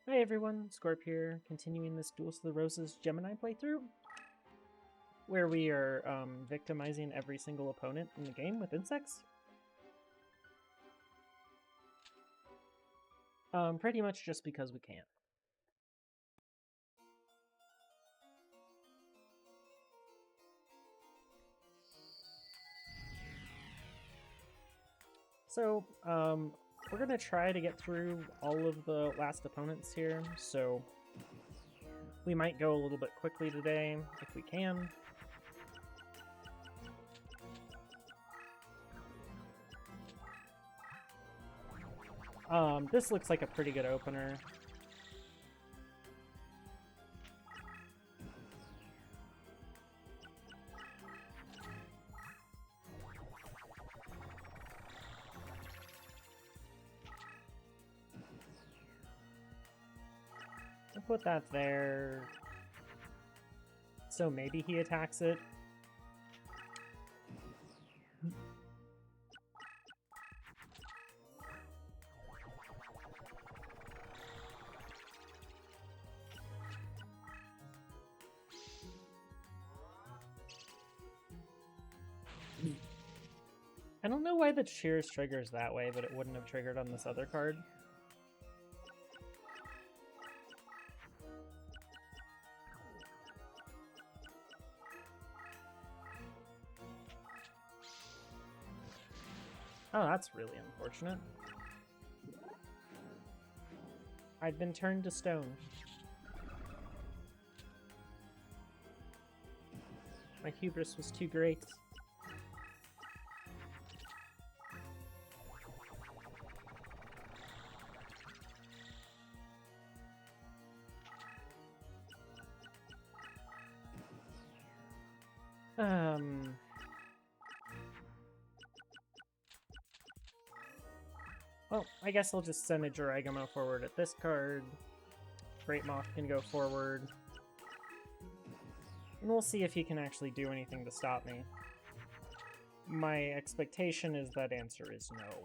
Hi everyone, Scorp here, continuing this Duelist of the Roses Gemini playthrough, where we are victimizing every single opponent in the game with insects. Pretty much just because we can. So, we're gonna try to get through all of the last opponents here, so we might go a little bit quickly today, if we can. This looks like a pretty good opener. I'll put that there. So maybe he attacks it. I don't know why the Cheers triggers that way, but it wouldn't have triggered on this other card. Oh, that's really unfortunate. I'd been turned to stone. My hubris was too great. Well, I guess I'll just send a Jiraiya forward at this card. Great Moth can go forward. And we'll see if he can actually do anything to stop me. My expectation is that answer is no.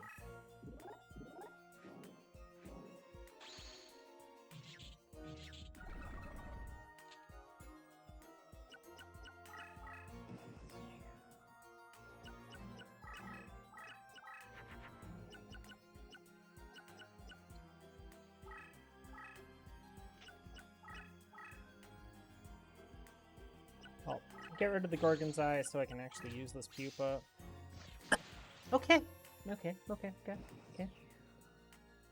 I'll get rid of the Gorgon's Eye so I can actually use this pupa. Okay.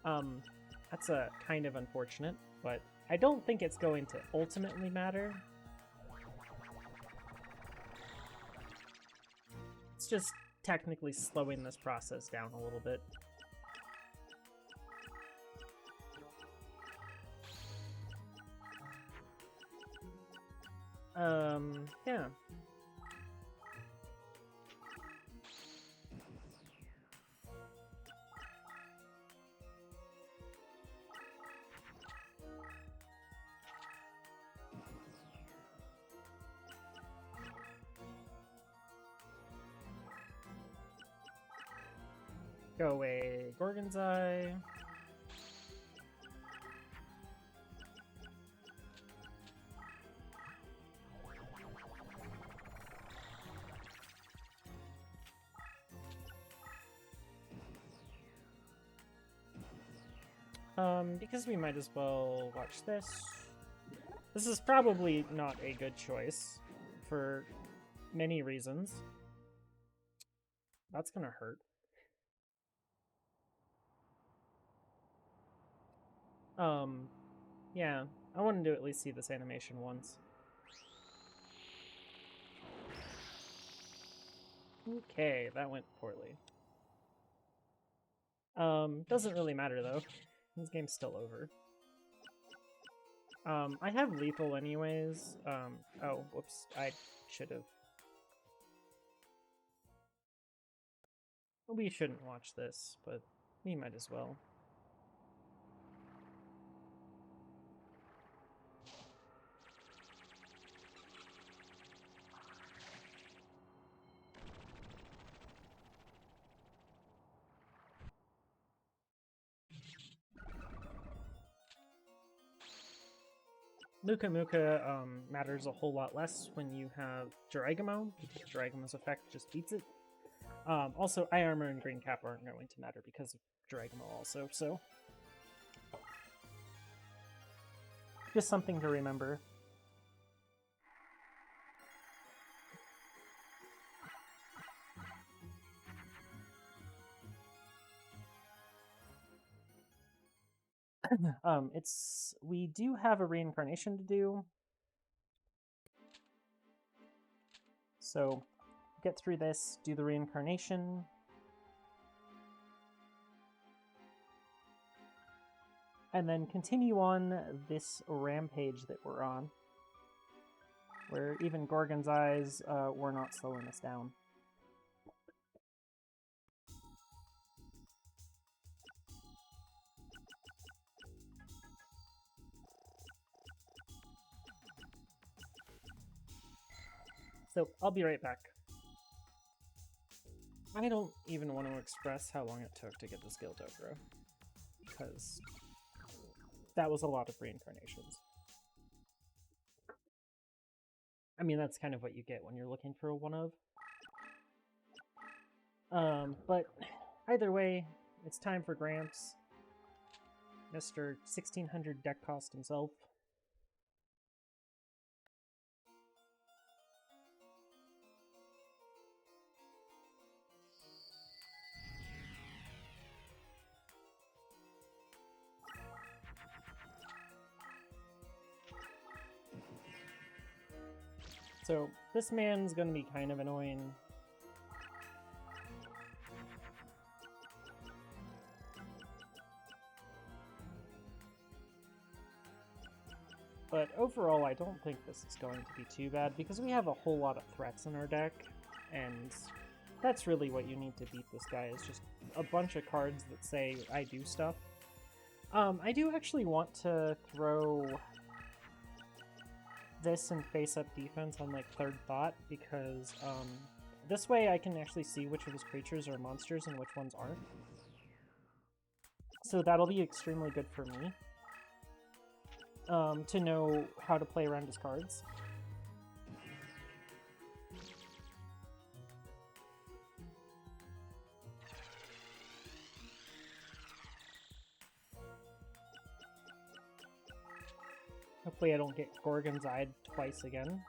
That's kind of unfortunate, but I don't think it's going to ultimately matter. It's just technically slowing this process down a little bit. Yeah. Go away, Gorgon's Eye. Because we might as well watch this. This is probably not a good choice for many reasons. That's gonna hurt. Yeah, I wanted to at least see this animation once. Okay, that went poorly. Doesn't really matter though. This game's still over. I have lethal anyways. Oh, whoops, I should have. We shouldn't watch this, but we might as well. Muka Muka matters a whole lot less when you have Jiraigamo, because Jiraigama's effect just beats it. Also, Eye Armor and Green Cap aren't going to matter because of Jiraigamo also, so... just something to remember. We do have a reincarnation to do. So, get through this, do the reincarnation. And then continue on this rampage that we're on, where even Gorgon's eyes were not slowing us down. So, I'll be right back. I don't even want to express how long it took to get this Guild Ogre, because that was a lot of reincarnations. I mean, that's kind of what you get when you're looking for a one-of. But either way, it's time for Gramps. Mr. 1600 deck cost himself. So, this man's gonna be kind of annoying. But overall, I don't think this is going to be too bad, because we have a whole lot of threats in our deck, and that's really what you need to beat this guy, is just a bunch of cards that say, I do stuff. I do actually want to throw this and face-up defense on, like, third thought, because this way I can actually see which of his creatures are monsters and which ones aren't. So that'll be extremely good for me. To know how to play around his cards. Hopefully I don't get Gorgon's Eyed twice again.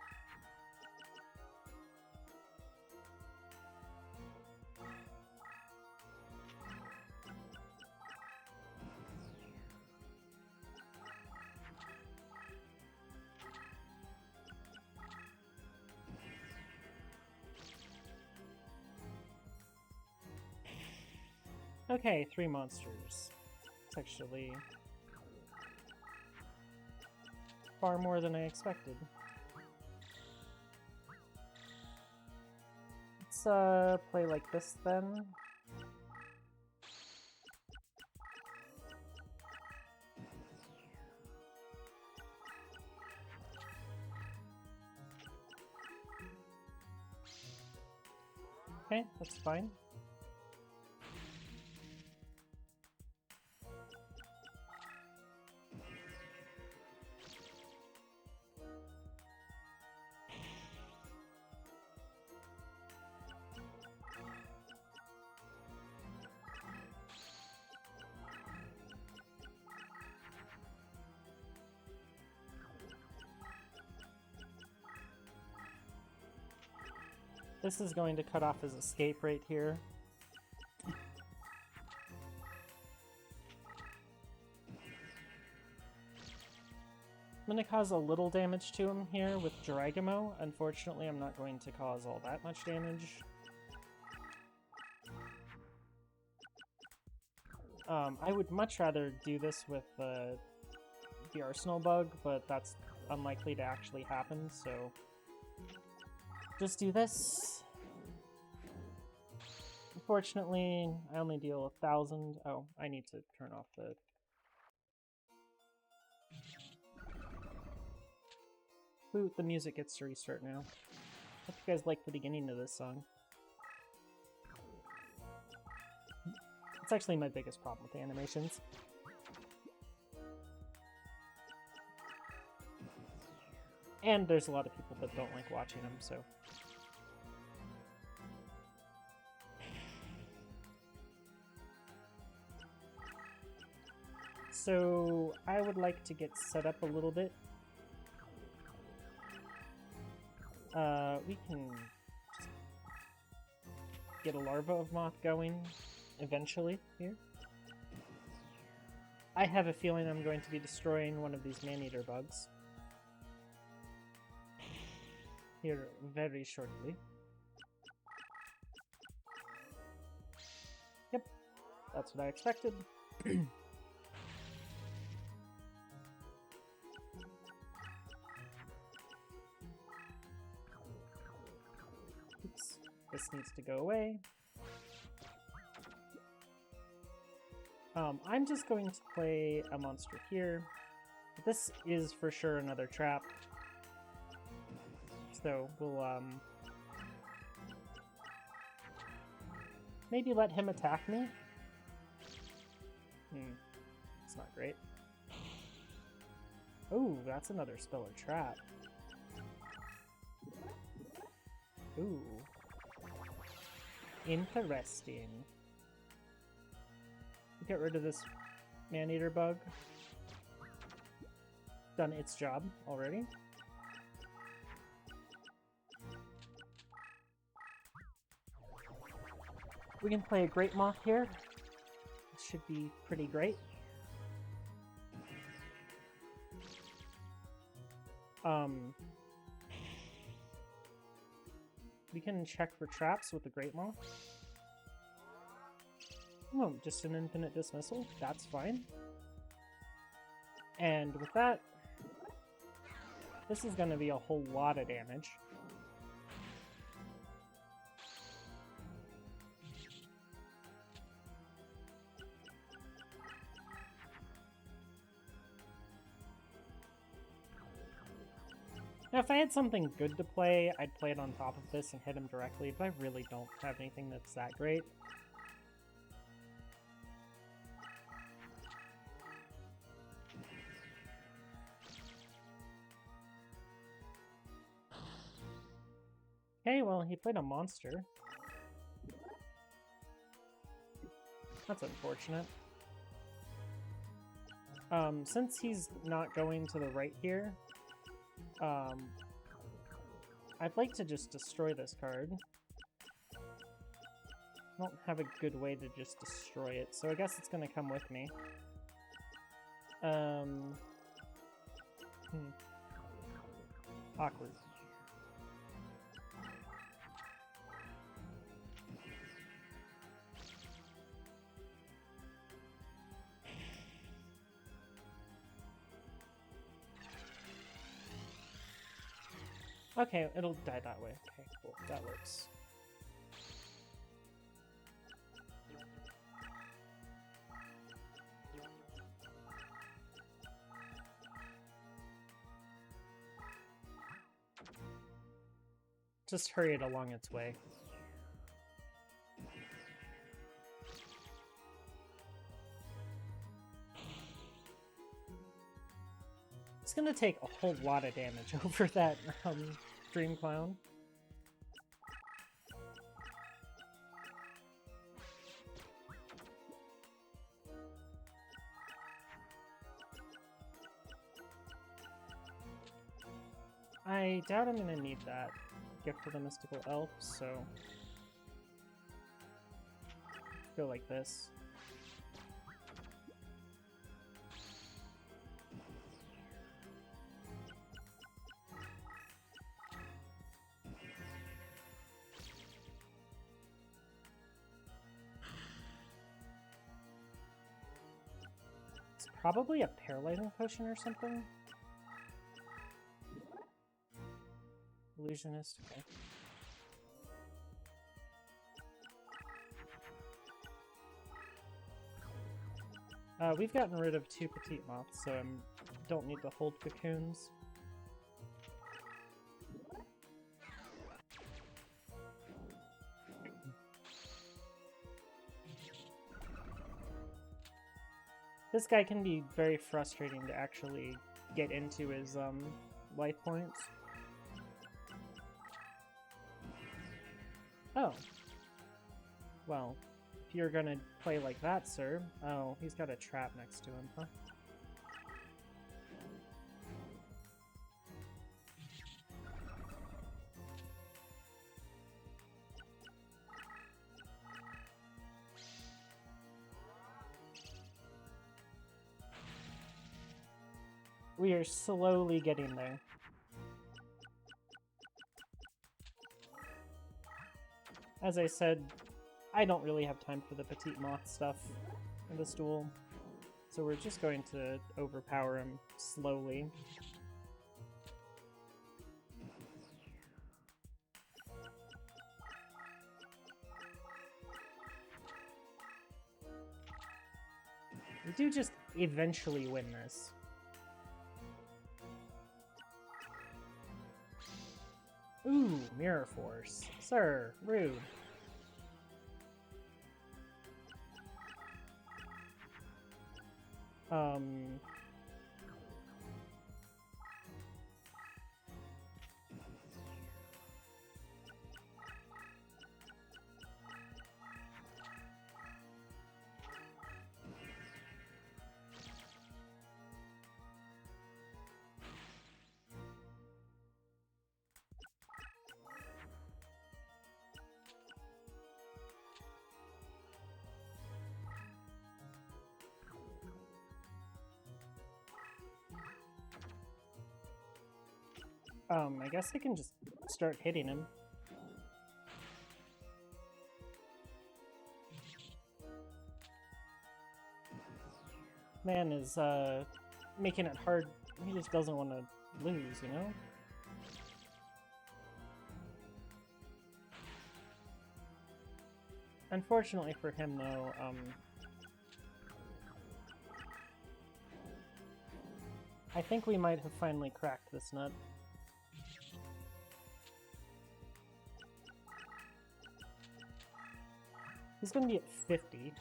Okay, 3 monsters. It's actually far more than I expected. Let's play like this then. Okay, that's fine. This is going to cut off his escape right here. I'm going to cause a little damage to him here with Jiraigamo. Unfortunately, I'm not going to cause all that much damage. I would much rather do this with the Arsenal bug, but that's unlikely to actually happen, so just do this. Unfortunately, I only deal 1,000. Oh, I need to turn off the... Ooh, the music gets to restart now. Hope you guys like the beginning of this song. It's actually my biggest problem with the animations. And there's a lot of people that don't like watching them, so... So, I would like to get set up a little bit. We can just get a larva of moth going eventually here. I have a feeling I'm going to be destroying one of these man-eater bugs here very shortly. Yep, that's what I expected. Oops, this needs to go away. I'm just going to play a monster here. This is for sure another trap. So we'll maybe let him attack me. It's not great. Ooh, that's another spell or trap. Ooh. Interesting. Get rid of this man-eater bug. Done its job already. We can play a Great Moth here. This should be pretty great. We can check for traps with the Great Moth. Oh, just an infinite dismissal? That's fine. And with that, this is going to be a whole lot of damage. Now, if I had something good to play, I'd play it on top of this and hit him directly, but I really don't have anything that's that great. Okay, well, he played a monster. That's unfortunate. Since he's not going to the right here, I'd like to just destroy this card. I don't have a good way to just destroy it, so I guess it's gonna come with me. Awkward. Okay, it'll die that way. Okay, cool. That works. Just hurry it along its way. It's gonna take a whole lot of damage over that Dream Clown. I doubt I'm gonna need that Gift of the Mystical Elf, so go like this. It's probably a paralyzing potion or something. Illusionist, okay. We've gotten rid of 2 petite moths, so I don't need to hold cocoons. This guy can be very frustrating to actually get into his life points. Oh. Well, if you're gonna play like that, sir. Oh, he's got a trap next to him, huh? We are slowly getting there. As I said, I don't really have time for the petite moth stuff in this duel, so we're just going to overpower him slowly. We do just eventually win this. Ooh, Mirror Force. Sir, rude. I guess I can just start hitting him. Man is, making it hard. He just doesn't want to lose, you know? Unfortunately for him, though, I think we might have finally cracked this nut. He's gonna be at 50.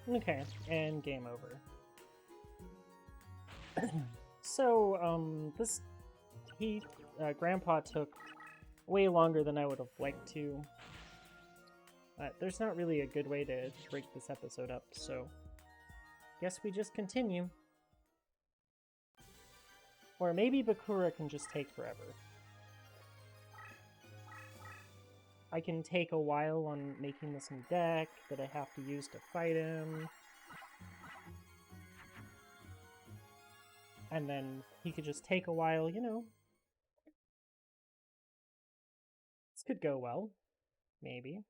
Okay, and game over. So, Grandpa took way longer than I would have liked to. There's not really a good way to break this episode up, so guess we just continue. Or maybe Bakura can just take forever. I can take a while on making this new deck that I have to use to fight him. And then he could just take a while, you know. This could go well. Maybe.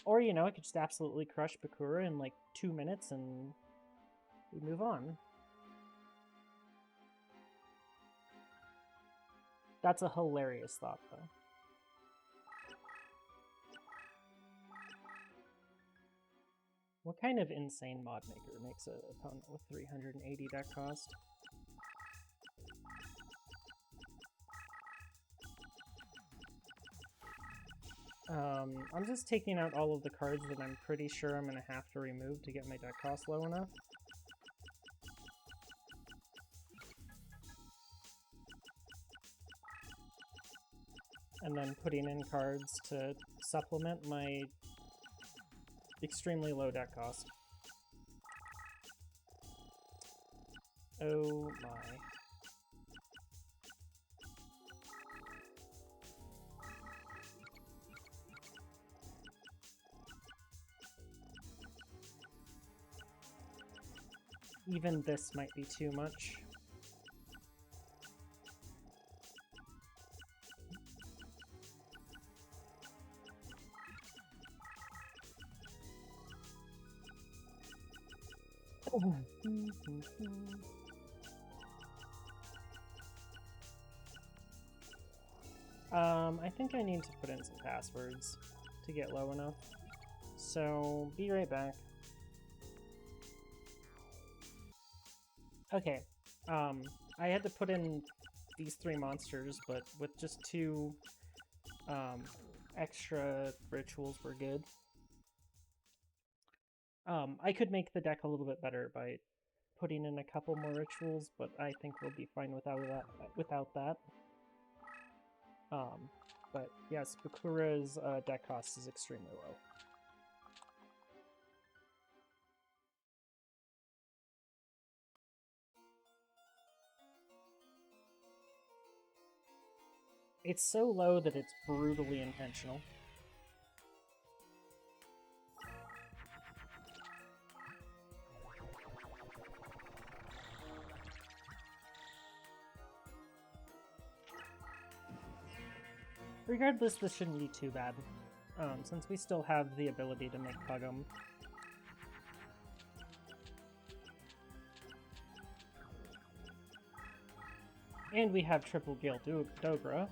Or, you know, I could just absolutely crush Bakura in like 2 minutes and we move on. That's a hilarious thought, though. What kind of insane mod maker makes an opponent with 380 deck cost? I'm just taking out all of the cards that I'm pretty sure I'm going to have to remove to get my deck cost low enough. And then putting in cards to supplement my extremely low deck cost. Oh my. Even this might be too much. I think I need to put in some passwords to get low enough. So, be right back. Okay, I had to put in these 3 monsters, but with just 2 extra rituals, we're good. I could make the deck a little bit better by putting in a couple more rituals, but I think we'll be fine without that. But yes, Bakura's deck cost is extremely low. It's so low that it's brutally intentional. Regardless, this shouldn't be too bad, since we still have the ability to make Pugum. And we have triple Gale Dogra.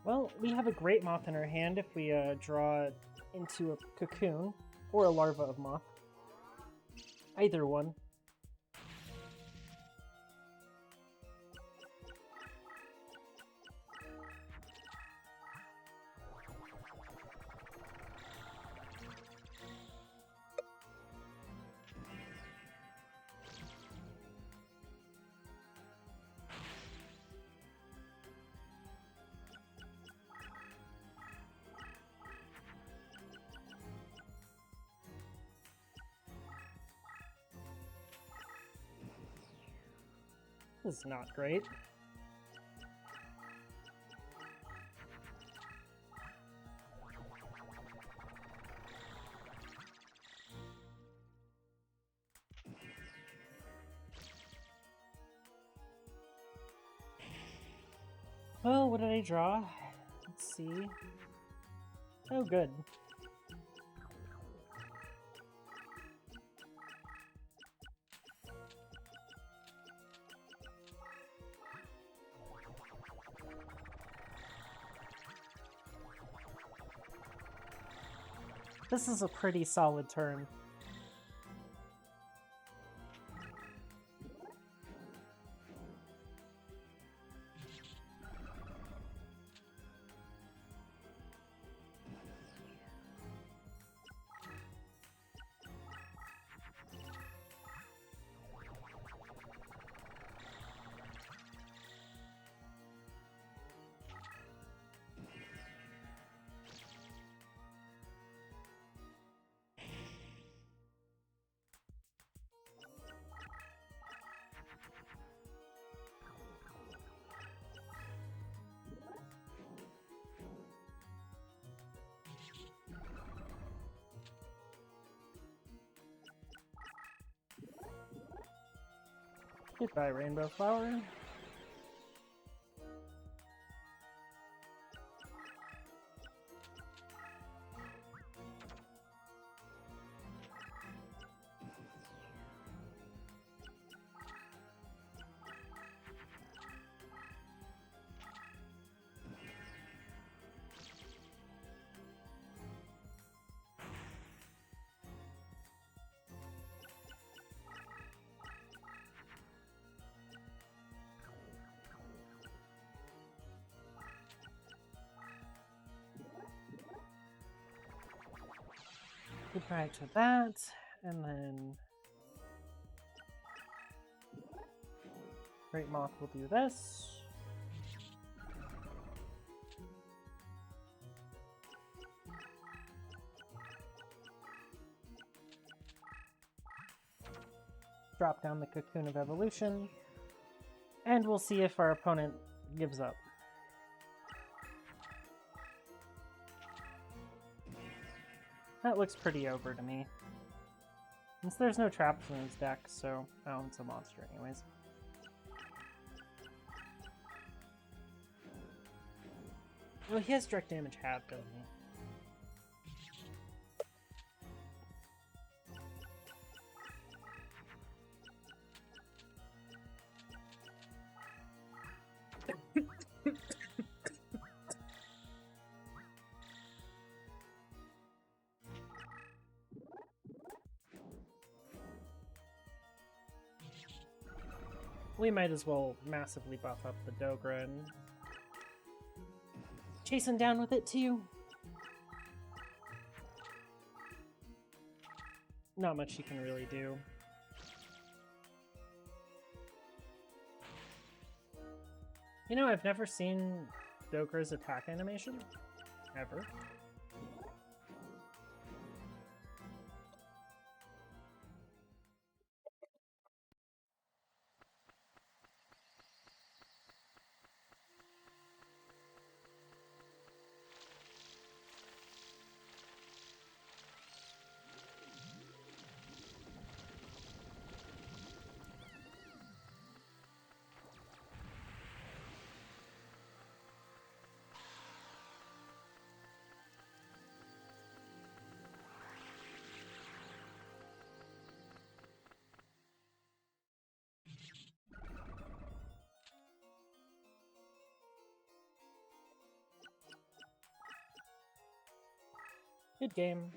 Well, we have a great moth in our hand if we draw into a cocoon or a larva of moth. Either one. This is not great. Well, what did I draw? Let's see. Oh, good. This is a pretty solid turn. Goodbye, Rainbow Flower. Goodbye to that, and then Great Moth will do this. Drop down the Cocoon of Evolution, and we'll see if our opponent gives up. That looks pretty over to me. Since there's no traps in his deck, so... Oh, it's a monster anyways. Well, he has direct damage halved, doesn't he? we might as well massively buff up the Dogra and chase him down with it too. Not much he can really do. You know, I've never seen Dogra's attack animation. Ever. Good game.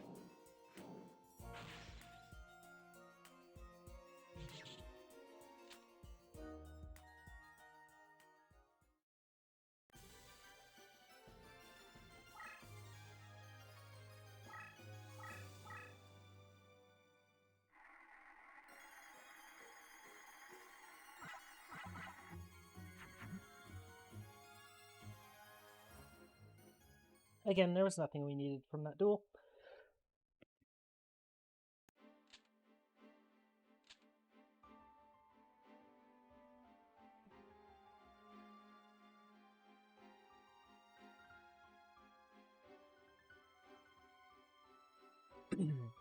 Again, there was nothing we needed from that duel.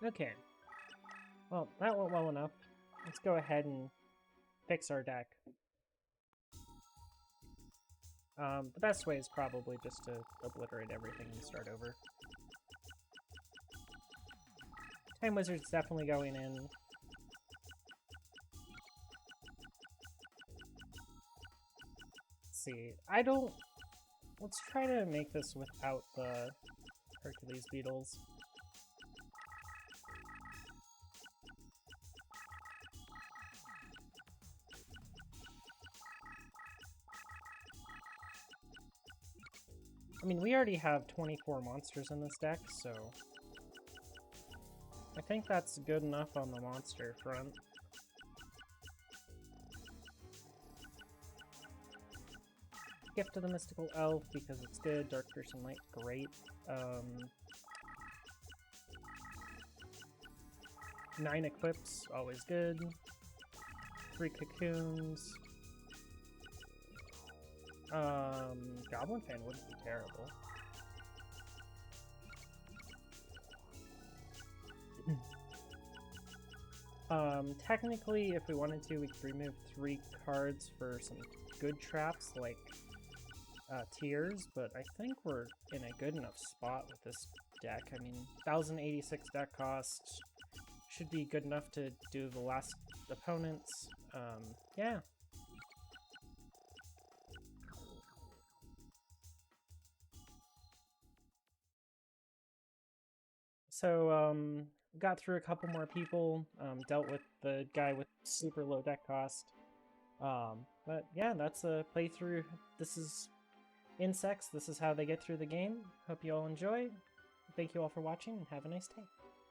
Okay. Well, that went well enough. Let's go ahead and fix our deck. The best way is probably just to obliterate everything and start over. Time Wizard's definitely going in. Let's see. Let's try to make this without the Hercules Beetles. I mean, we already have 24 monsters in this deck, so I think that's good enough on the monster front. Gift of the Mystical Elf because it's good. Dark Piercing Light, great. 9 equips, always good. 3 cocoons. Goblin Fan wouldn't be terrible. Technically, if we wanted to, we could remove 3 cards for some good traps, like tiers, but I think we're in a good enough spot with this deck. I mean, 1086 deck cost should be good enough to do the last opponents. Yeah. So, got through a couple more people, dealt with the guy with super low deck cost. But yeah, that's a playthrough. This is Insects. This is how they get through the game. Hope you all enjoy. Thank you all for watching and have a nice day.